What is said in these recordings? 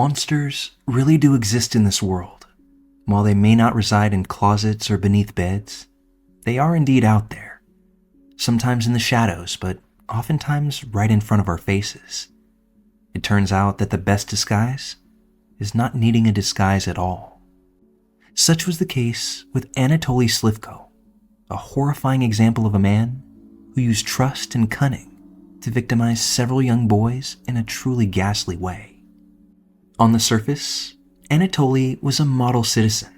Monsters really do exist in this world. While they may not reside in closets or beneath beds, they are indeed out there. Sometimes in the shadows, but oftentimes right in front of our faces. It turns out that the best disguise is not needing a disguise at all. Such was the case with Anatoly Slivko, a horrifying example of a man who used trust and cunning to victimize several young boys in a truly ghastly way. On the surface, Anatoly was a model citizen,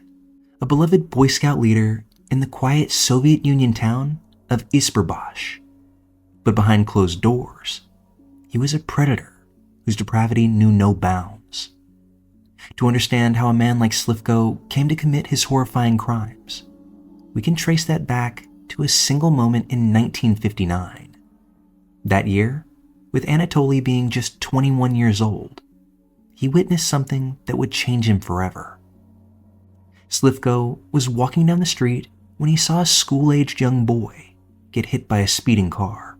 a beloved Boy Scout leader in the quiet Soviet Union town of Isperbash. But behind closed doors, he was a predator whose depravity knew no bounds. To understand how a man like Slivko came to commit his horrifying crimes, we can trace that back to a single moment in 1959. That year, with Anatoly being just 21 years old, he witnessed something that would change him forever. Slivko was walking down the street when he saw a school-aged young boy get hit by a speeding car.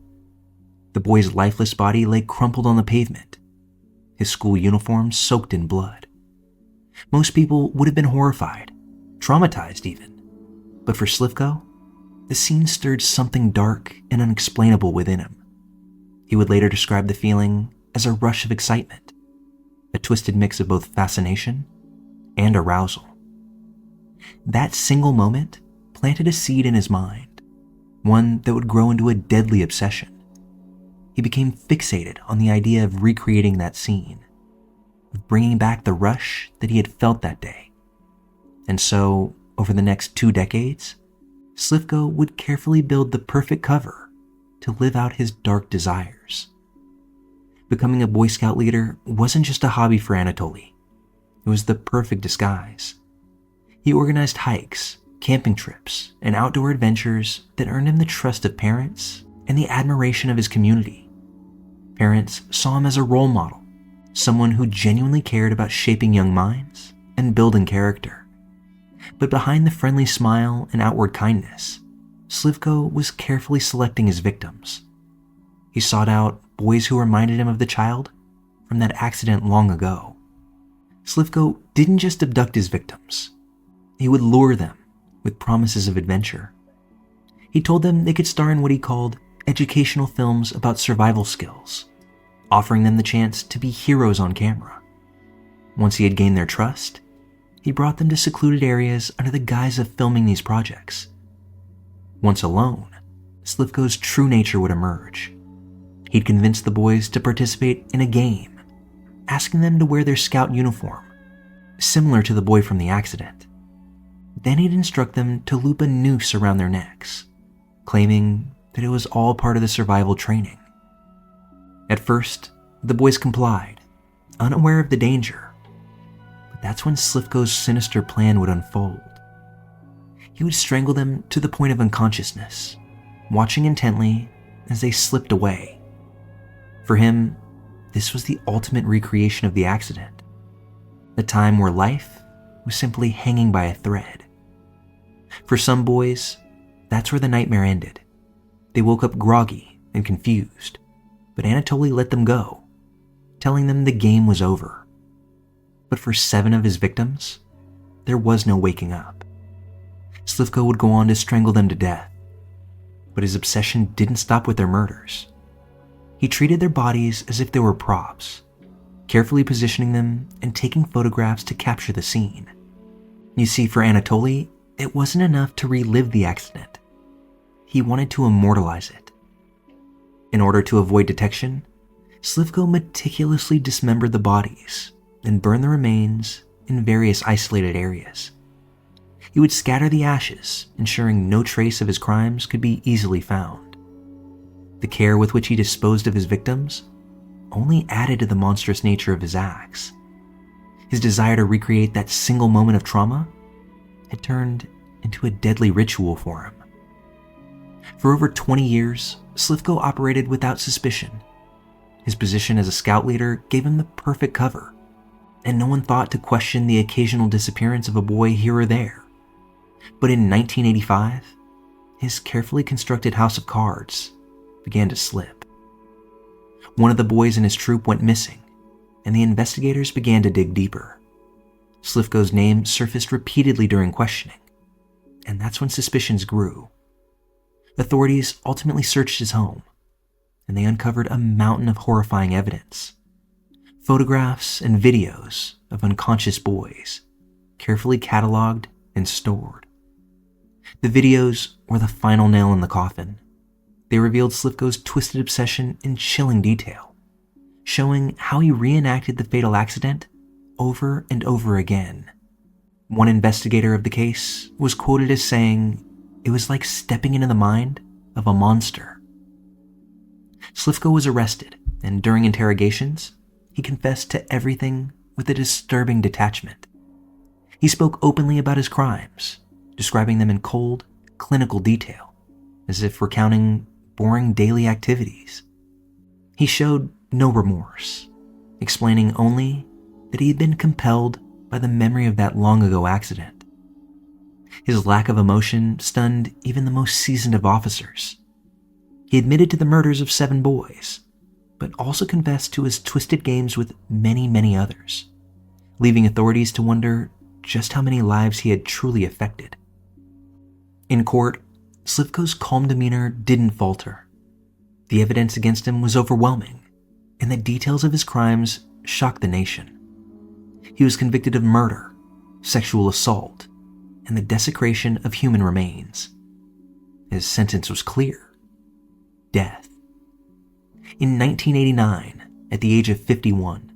The boy's lifeless body lay crumpled on the pavement, his school uniform soaked in blood. Most people would have been horrified, traumatized even, but for Slivko, the scene stirred something dark and unexplainable within him. He would later describe the feeling as a rush of excitement, a twisted mix of both fascination and arousal. That single moment planted a seed in his mind, one that would grow into a deadly obsession. He became fixated on the idea of recreating that scene, of bringing back the rush that he had felt that day. And so, over the next 2 decades, Slivko would carefully build the perfect cover to live out his dark desires. Becoming a Boy Scout leader wasn't just a hobby for Anatoly. It was the perfect disguise. He organized hikes, camping trips, and outdoor adventures that earned him the trust of parents and the admiration of his community. Parents saw him as a role model, someone who genuinely cared about shaping young minds and building character. But behind the friendly smile and outward kindness, Slivko was carefully selecting his victims. He sought out boys who reminded him of the child from that accident long ago. Slivko didn't just abduct his victims. He would lure them with promises of adventure. He told them they could star in what he called educational films about survival skills, offering them the chance to be heroes on camera. Once he had gained their trust, he brought them to secluded areas under the guise of filming these projects. Once alone, Slivko's true nature would emerge. He'd convince the boys to participate in a game, asking them to wear their scout uniform, similar to the boy from the accident. Then he'd instruct them to loop a noose around their necks, claiming that it was all part of the survival training. At first, the boys complied, unaware of the danger. But that's when Slivko's sinister plan would unfold. He would strangle them to the point of unconsciousness, watching intently as they slipped away. For him, this was the ultimate recreation of the accident, a time where life was simply hanging by a thread. For some boys, that's where the nightmare ended. They woke up groggy and confused, but Anatoly let them go, telling them the game was over. But for 7 of his victims, there was no waking up. Slivko would go on to strangle them to death, but his obsession didn't stop with their murders. He treated their bodies as if they were props, carefully positioning them and taking photographs to capture the scene. You see, for Anatoly, it wasn't enough to relive the accident. He wanted to immortalize it. In order to avoid detection, Slivko meticulously dismembered the bodies and burned the remains in various isolated areas. He would scatter the ashes, ensuring no trace of his crimes could be easily found. The care with which he disposed of his victims only added to the monstrous nature of his acts. His desire to recreate that single moment of trauma had turned into a deadly ritual for him. For over 20 years, Slivko operated without suspicion. His position as a scout leader gave him the perfect cover, and no one thought to question the occasional disappearance of a boy here or there. But in 1985, his carefully constructed house of cards began to slip. One of the boys in his troop went missing, and the investigators began to dig deeper. Slivko's name surfaced repeatedly during questioning, and that's when suspicions grew. Authorities ultimately searched his home, and they uncovered a mountain of horrifying evidence. Photographs and videos of unconscious boys, carefully cataloged and stored. The videos were the final nail in the coffin. They revealed Slivko's twisted obsession in chilling detail, showing how he reenacted the fatal accident over and over again. One investigator of the case was quoted as saying, "It was like stepping into the mind of a monster." Slivko was arrested, and during interrogations, he confessed to everything with a disturbing detachment. He spoke openly about his crimes, describing them in cold, clinical detail, as if recounting boring daily activities. He showed no remorse, explaining only that he had been compelled by the memory of that long-ago accident. His lack of emotion stunned even the most seasoned of officers. He admitted to the murders of 7 boys, but also confessed to his twisted games with many, many others, leaving authorities to wonder just how many lives he had truly affected. In court, Slivko's calm demeanor didn't falter. The evidence against him was overwhelming, and the details of his crimes shocked the nation. He was convicted of murder, sexual assault, and the desecration of human remains. His sentence was clear: death. In 1989, at the age of 51,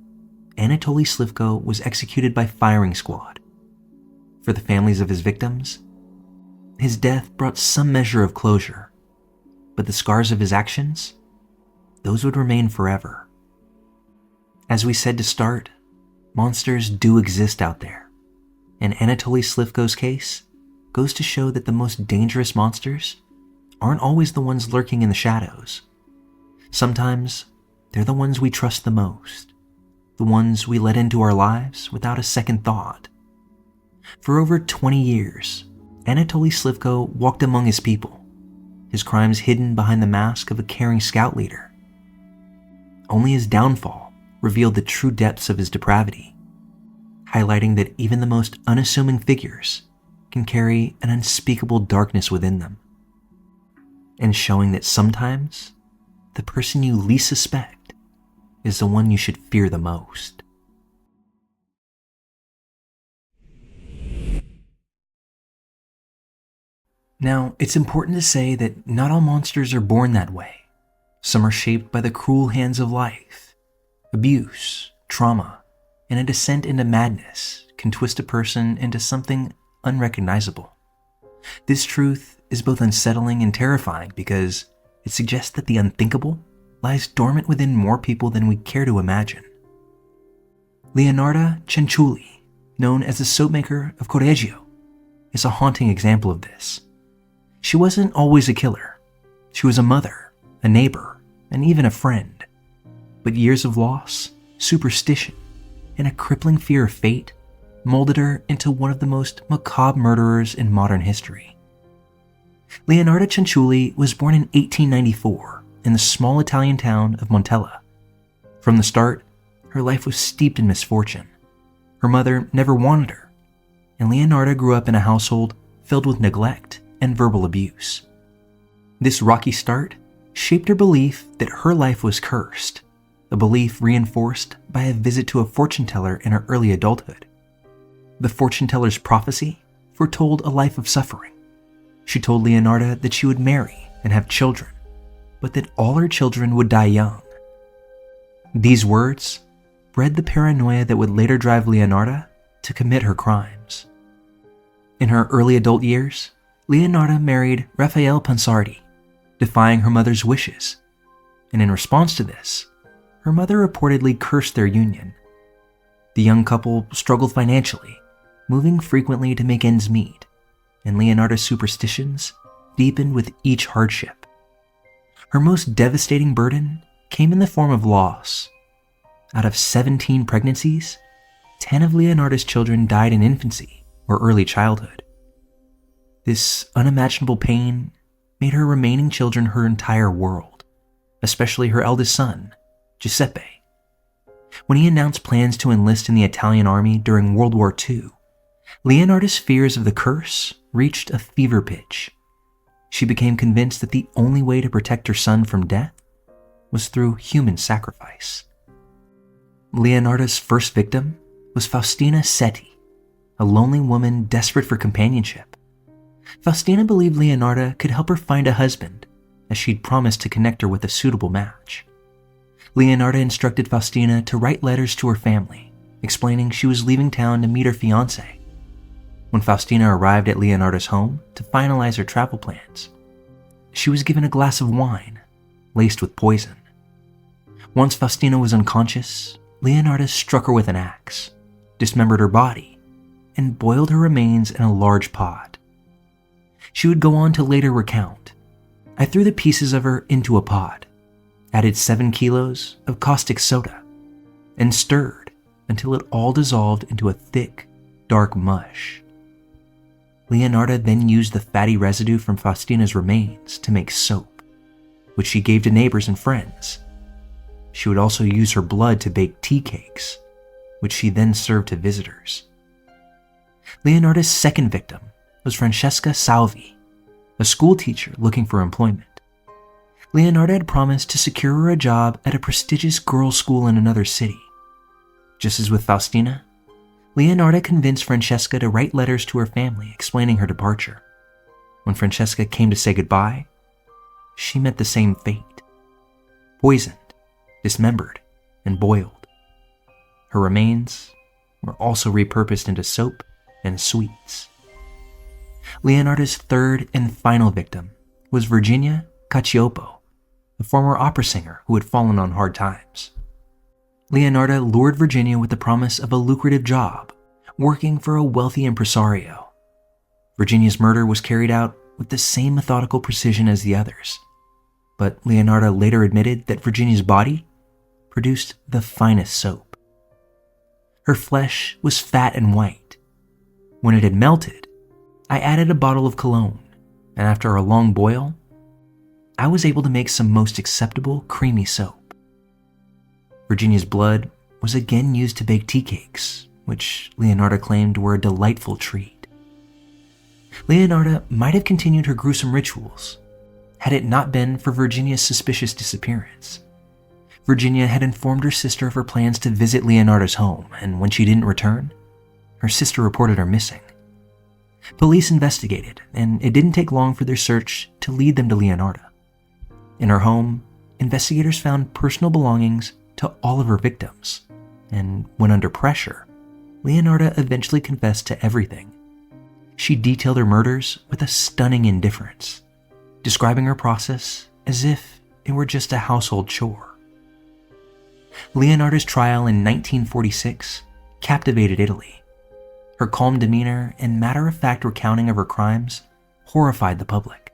Anatoly Slivko was executed by firing squad. For the families of his victims, his death brought some measure of closure, but the scars of his actions, those would remain forever. As we said to start, monsters do exist out there, and Anatoly Slivko's case goes to show that the most dangerous monsters aren't always the ones lurking in the shadows. Sometimes they're the ones we trust the most, the ones we let into our lives without a second thought. For over 20 years, Anatoly Slivko walked among his people, his crimes hidden behind the mask of a caring scout leader. Only his downfall revealed the true depths of his depravity, highlighting that even the most unassuming figures can carry an unspeakable darkness within them, and showing that sometimes the person you least suspect is the one you should fear the most. Now, it's important to say that not all monsters are born that way. Some are shaped by the cruel hands of life. Abuse, trauma, and a descent into madness can twist a person into something unrecognizable. This truth is both unsettling and terrifying because it suggests that the unthinkable lies dormant within more people than we care to imagine. Leonarda Cianciulli, known as the soapmaker of Correggio, is a haunting example of this. She wasn't always a killer. She was a mother, a neighbor, and even a friend. But years of loss, superstition, and a crippling fear of fate molded her into one of the most macabre murderers in modern history. Leonarda Cianciulli was born in 1894 in the small Italian town of Montella. From the start, her life was steeped in misfortune. Her mother never wanted her, and Leonarda grew up in a household filled with neglect and verbal abuse. This rocky start shaped her belief that her life was cursed, a belief reinforced by a visit to a fortune teller in her early adulthood. The fortune teller's prophecy foretold a life of suffering. She told Leonarda that she would marry and have children, but that all her children would die young. These words bred the paranoia that would later drive Leonarda to commit her crimes. In her early adult years, Leonarda married Raphael Pansardi, defying her mother's wishes, and in response to this, her mother reportedly cursed their union. The young couple struggled financially, moving frequently to make ends meet, and Leonarda's superstitions deepened with each hardship. Her most devastating burden came in the form of loss. Out of 17 pregnancies, 10 of Leonarda's children died in infancy or early childhood. This unimaginable pain made her remaining children her entire world, especially her eldest son, Giuseppe. When he announced plans to enlist in the Italian army during World War II, Leonarda's fears of the curse reached a fever pitch. She became convinced that the only way to protect her son from death was through human sacrifice. Leonarda's first victim was Faustina Setti, a lonely woman desperate for companionship. Faustina believed Leonarda could help her find a husband, as she'd promised to connect her with a suitable match. Leonarda instructed Faustina to write letters to her family, explaining she was leaving town to meet her fiancé. When Faustina arrived at Leonarda's home to finalize her travel plans, she was given a glass of wine laced with poison. Once Faustina was unconscious, Leonarda struck her with an axe, dismembered her body, and boiled her remains in a large pot. She would go on to later recount, "I threw the pieces of her into a pot, added 7 kilos of caustic soda, and stirred until it all dissolved into a thick, dark mush." Leonarda then used the fatty residue from Faustina's remains to make soap, which she gave to neighbors and friends. She would also use her blood to bake tea cakes, which she then served to visitors. Leonarda's second victim was Francesca Salvi, a school teacher looking for employment. Leonarda had promised to secure her a job at a prestigious girls' school in another city. Just as with Faustina, Leonarda convinced Francesca to write letters to her family explaining her departure. When Francesca came to say goodbye, she met the same fate: poisoned, dismembered, and boiled. Her remains were also repurposed into soap and sweets. Leonarda's third and final victim was Virginia Cacioppo, a former opera singer who had fallen on hard times. Leonarda lured Virginia with the promise of a lucrative job, working for a wealthy impresario. Virginia's murder was carried out with the same methodical precision as the others, but Leonarda later admitted that Virginia's body produced the finest soap. Her flesh was fat and white. When it had melted, I added a bottle of cologne, and after a long boil, I was able to make some most acceptable creamy soap. Virginia's blood was again used to bake tea cakes, which Leonarda claimed were a delightful treat. Leonarda might have continued her gruesome rituals had it not been for Virginia's suspicious disappearance. Virginia had informed her sister of her plans to visit Leonarda's home, and when she didn't return, her sister reported her missing. Police investigated, and it didn't take long for their search to lead them to Leonarda. In her home, investigators found personal belongings to all of her victims, and when under pressure, Leonarda eventually confessed to everything. She detailed her murders with a stunning indifference, describing her process as if it were just a household chore. Leonarda's trial in 1946 captivated Italy. Her calm demeanor and matter-of-fact recounting of her crimes horrified the public.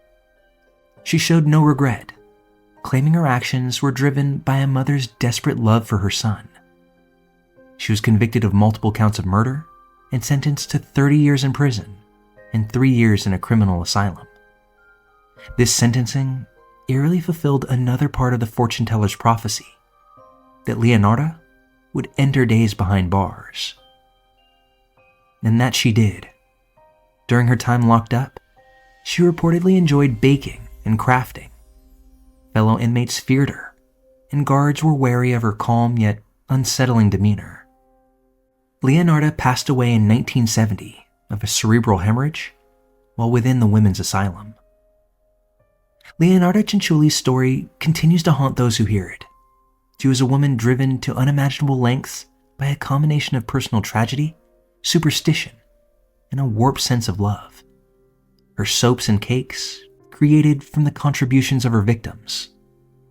She showed no regret, claiming her actions were driven by a mother's desperate love for her son. She was convicted of multiple counts of murder and sentenced to 30 years in prison and 3 years in a criminal asylum. This sentencing eerily fulfilled another part of the fortune teller's prophecy, that Leonarda would end her days behind bars. And that she did. During her time locked up, she reportedly enjoyed baking and crafting. Fellow inmates feared her, and guards were wary of her calm yet unsettling demeanor. Leonarda passed away in 1970 of a cerebral hemorrhage while within the women's asylum. Leonarda Cianciulli's story continues to haunt those who hear it. She was a woman driven to unimaginable lengths by a combination of personal tragedy, superstition, and a warped sense of love. Her soaps and cakes, created from the contributions of her victims,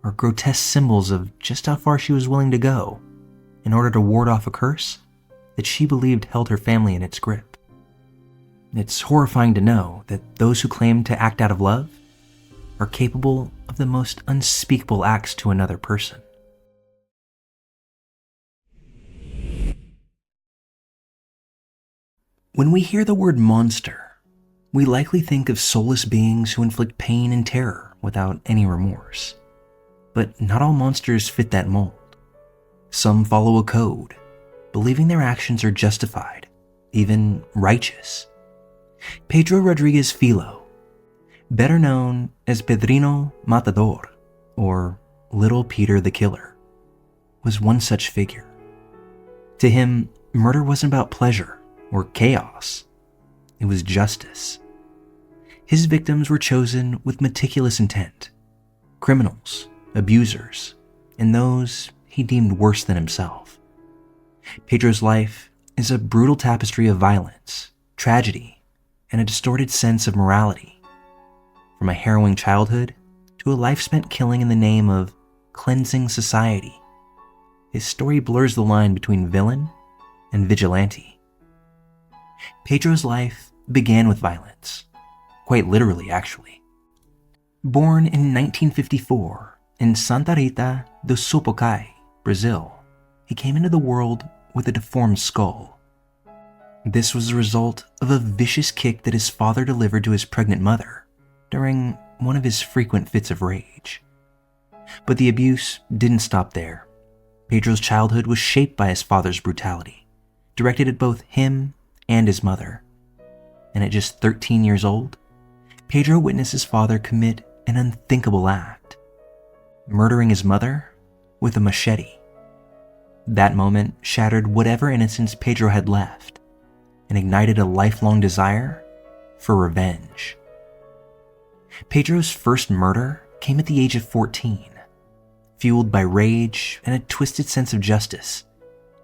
are grotesque symbols of just how far she was willing to go in order to ward off a curse that she believed held her family in its grip. It's horrifying to know that those who claim to act out of love are capable of the most unspeakable acts to another person. When we hear the word monster, we likely think of soulless beings who inflict pain and terror without any remorse. But not all monsters fit that mold. Some follow a code, believing their actions are justified, even righteous. Pedro Rodriguez Filo, better known as Pedrino Matador, or Little Peter the Killer, was one such figure. To him, murder wasn't about pleasure or chaos. It was justice. His victims were chosen with meticulous intent. Criminals, abusers, and those he deemed worse than himself. Pedro's life is a brutal tapestry of violence, tragedy, and a distorted sense of morality. From a harrowing childhood to a life spent killing in the name of cleansing society, his story blurs the line between villain and vigilante. Pedro's life began with violence, quite literally actually. Born in 1954 in Santa Rita do Sapucaí, Brazil, he came into the world with a deformed skull. This was the result of a vicious kick that his father delivered to his pregnant mother during one of his frequent fits of rage. But the abuse didn't stop there. Pedro's childhood was shaped by his father's brutality, directed at both him and his mother. And at just 13 years old, Pedro witnessed his father commit an unthinkable act, murdering his mother with a machete. That moment shattered whatever innocence Pedro had left and ignited a lifelong desire for revenge. Pedro's first murder came at the age of 14. Fueled by rage and a twisted sense of justice,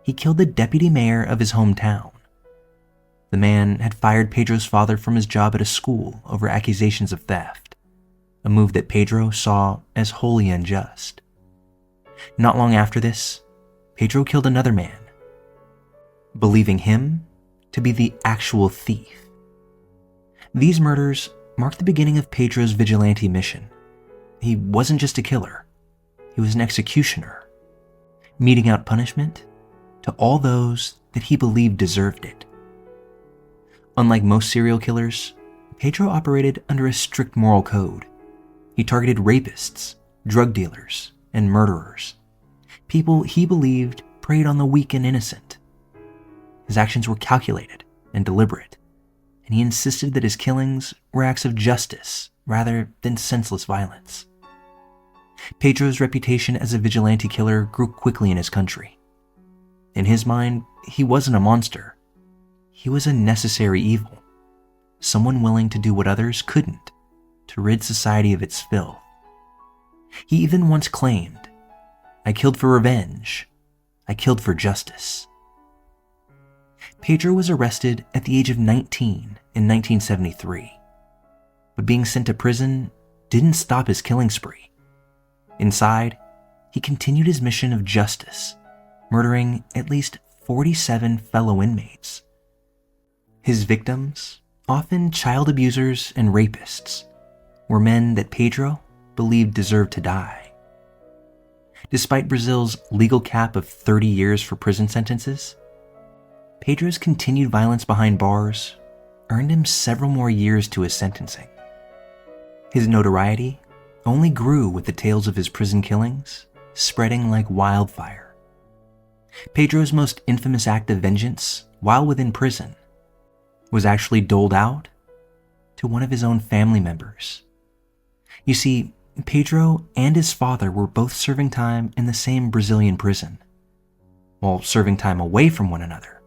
he killed the deputy mayor of his hometown. The man had fired Pedro's father from his job at a school over accusations of theft, a move that Pedro saw as wholly unjust. Not long after this, Pedro killed another man, believing him to be the actual thief. These murders marked the beginning of Pedro's vigilante mission. He wasn't just a killer, he was an executioner, meting out punishment to all those that he believed deserved it. Unlike most serial killers, Pedro operated under a strict moral code. He targeted rapists, drug dealers, and murderers, people he believed preyed on the weak and innocent. His actions were calculated and deliberate, and he insisted that his killings were acts of justice rather than senseless violence. Pedro's reputation as a vigilante killer grew quickly in his country. In his mind, he wasn't a monster. He was a necessary evil, someone willing to do what others couldn't to rid society of its filth. He even once claimed, "I killed for revenge. I killed for justice." Pedro was arrested at the age of 19 in 1973, but being sent to prison didn't stop his killing spree. Inside, he continued his mission of justice, murdering at least 47 fellow inmates. His victims, often child abusers and rapists, were men that Pedro believed deserved to die. Despite Brazil's legal cap of 30 years for prison sentences, Pedro's continued violence behind bars earned him several more years to his sentencing. His notoriety only grew with the tales of his prison killings spreading like wildfire. Pedro's most infamous act of vengeance, while within prison, was actually doled out to one of his own family members. You see, Pedro and his father were both serving time in the same Brazilian prison. While serving time away from one another,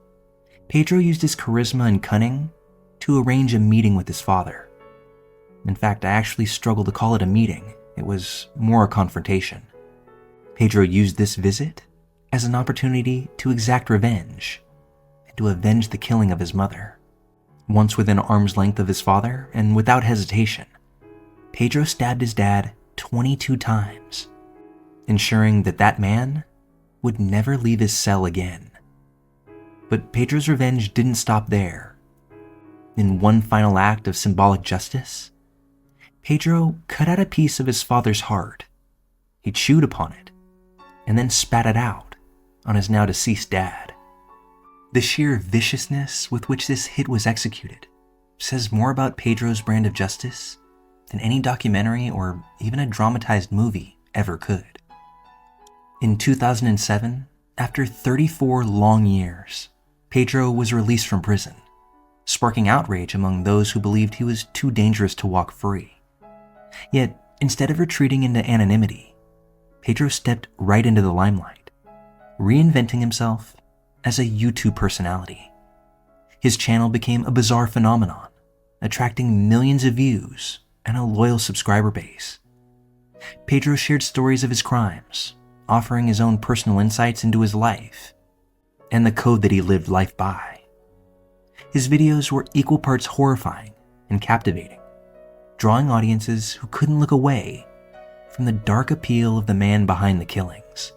Pedro used his charisma and cunning to arrange a meeting with his father. In fact, I actually struggle to call it a meeting. It was more a confrontation. Pedro used this visit as an opportunity to exact revenge and to avenge the killing of his mother. Once within arm's length of his father, and without hesitation, Pedro stabbed his dad 22 times, ensuring that that man would never leave his cell again. But Pedro's revenge didn't stop there. In one final act of symbolic justice, Pedro cut out a piece of his father's heart. He chewed upon it, and then spat it out on his now deceased dad. The sheer viciousness with which this hit was executed says more about Pedro's brand of justice than any documentary or even a dramatized movie ever could. In 2007, After 34 long years, Pedro was released from prison, sparking outrage among those who believed he was too dangerous to walk free. Yet, instead of retreating into anonymity, Pedro stepped right into the limelight, reinventing himself as a YouTube personality. His channel became a bizarre phenomenon, attracting millions of views and a loyal subscriber base. Pedro shared stories of his crimes, offering his own personal insights into his life and the code that he lived life by. His videos were equal parts horrifying and captivating, drawing audiences who couldn't look away from the dark appeal of the man behind the killings.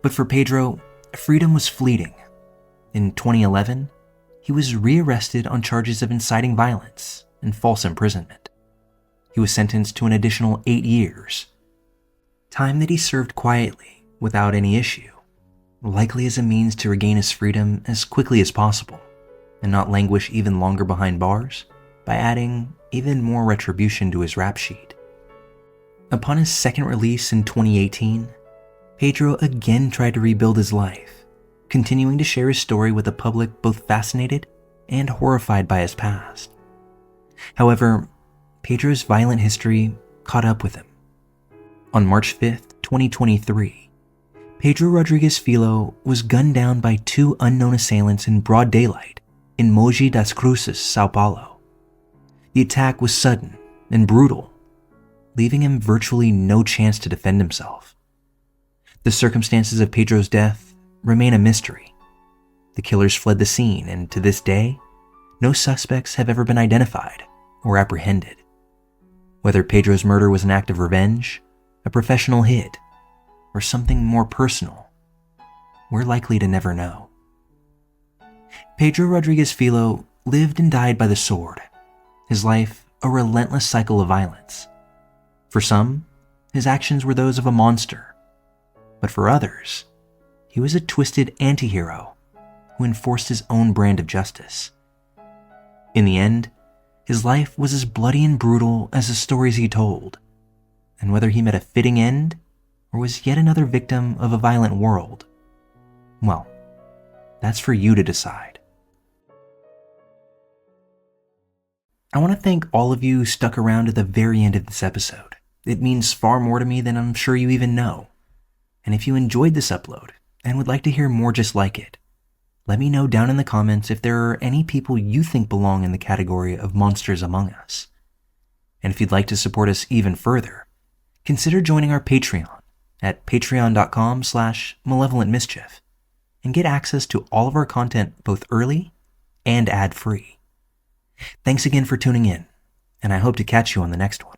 But for Pedro, freedom was fleeting. In 2011, he was rearrested on charges of inciting violence and false imprisonment. He was sentenced to an additional 8 years, time that he served quietly without any issue, likely as a means to regain his freedom as quickly as possible and not languish even longer behind bars by adding even more retribution to his rap sheet. Upon his second release in 2018, Pedro again tried to rebuild his life, continuing to share his story with a public both fascinated and horrified by his past. However, Pedro's violent history caught up with him. On March 5th, 2023, Pedro Rodriguez Filho was gunned down by 2 unknown assailants in broad daylight in Mogi das Cruzes, Sao Paulo. The attack was sudden and brutal, leaving him virtually no chance to defend himself. The circumstances of Pedro's death remain a mystery. The killers fled the scene, and to this day, no suspects have ever been identified or apprehended. Whether Pedro's murder was an act of revenge, a professional hit, or something more personal, we're likely to never know. Pedro Rodriguez Filho lived and died by the sword, his life a relentless cycle of violence. For some, his actions were those of a monster, but for others, he was a twisted anti-hero who enforced his own brand of justice. In the end, his life was as bloody and brutal as the stories he told, and whether he met a fitting end or was yet another victim of a violent world, well, that's for you to decide. I want to thank all of you who stuck around to the very end of this episode. It means far more to me than I'm sure you even know. And if you enjoyed this upload and would like to hear more just like it, let me know down in the comments if there are any people you think belong in the category of monsters among us. And if you'd like to support us even further, consider joining our Patreon at patreon.com/Malevolent Mischief and get access to all of our content both early and ad-free. Thanks again for tuning in, and I hope to catch you on the next one.